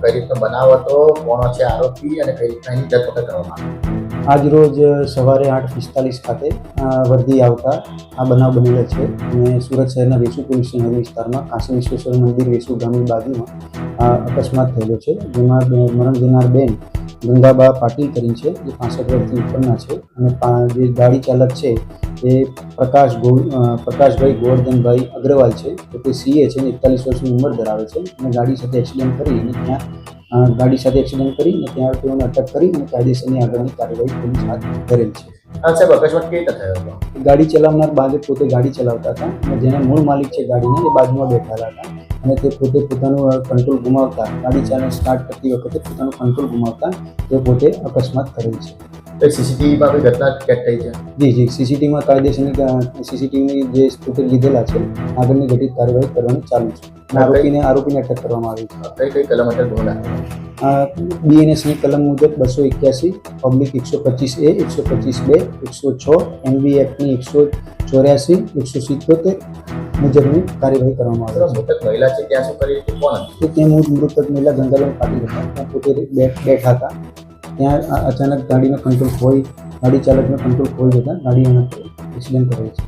કઈ રીતનો બનાવ હતો, કોણ છે આરોપી અને કઈ રીતના એની ધરપકડ કરવામાં આવી? આજ રોજ સવારે 8:45 ખાતે વર્ધી આવતા આ બનાવ બનેલો છે અને સુરત શહેરના વેસુ પોલીસ સ્ટેશન વિસ્તારમાં કાશી વિશ્વેશ્વર મંદિર વેસુ ગામની બાજુમાં અકસ્માત થયેલો છે, જેમાં મરણ જનાર બેન ગંગાબા પાટીલ કરીને છે, જે 65 વર્ષથી ઉપરના છે અને જે ગાડી ચાલક છે એ પ્રકાશભાઈ ગોવર્ધનભાઈ અગ્રવાલ છે, તો તે સીએ છે અને 41 વર્ષની ઉંમર ધરાવે છે અને ગાડી સાથે એક્સિડન્ટ કરી અને ત્યાં તેઓને અટક કરી અને કાયદેસરની આગળની કાર્યવાહી પોલીસ હાથ ધરેલ છે. સાહેબ, અકસ્માત કેવી રીતે થયો હતો? ગાડી ચલાવનાર બાજુ પોતે ગાડી ચલાવતા હતા અને જેના મૂળ માલિક છે ગાડીના એ બાજુમાં બેઠેલા હતા અને તે પોતે પોતાનું કંટ્રોલ ગુમાવતા ગાડી સ્ટાર્ટ કરતી વખતે પોતાનું કંટ્રોલ ગુમાવતા તે પોતે અકસ્માત કરેલ છે. સીસીટીવીમાં કોઈ ઘટના કેદ થઈ છે? જી, સીસીટીવીમાં કાયદેસરની સીસીટીવીની જે ફૂટેજ લીધેલા છે, આગળની ઘટિત કાર્યવાહી કરવાની ચાલુ છે. આરોપીને અટક કરવામાં આવી છે. કઈ કલમ હેઠળ ગુનો દાખલ? બીએનએસની કલમ મુજબ 281, પબ્લિક 125A, 125B, 106, એનવી એક્ટની 184, 177 મુજબની કાર્યવાહી કરવામાં આવી છે. મૃતક મહિલા છે ત્યાં શું કરી હતી, કોણ હતી? તે મૃતક મહિલા ગંગાબેન પાટીલ હતા, ત્યાં પોતે બેઠા હતા. ત્યાં અચાનક ગાડી ચાલકનો કંટ્રોલ ખોઈ જતા ગાડી એક્સિડન્ટ કરે છે.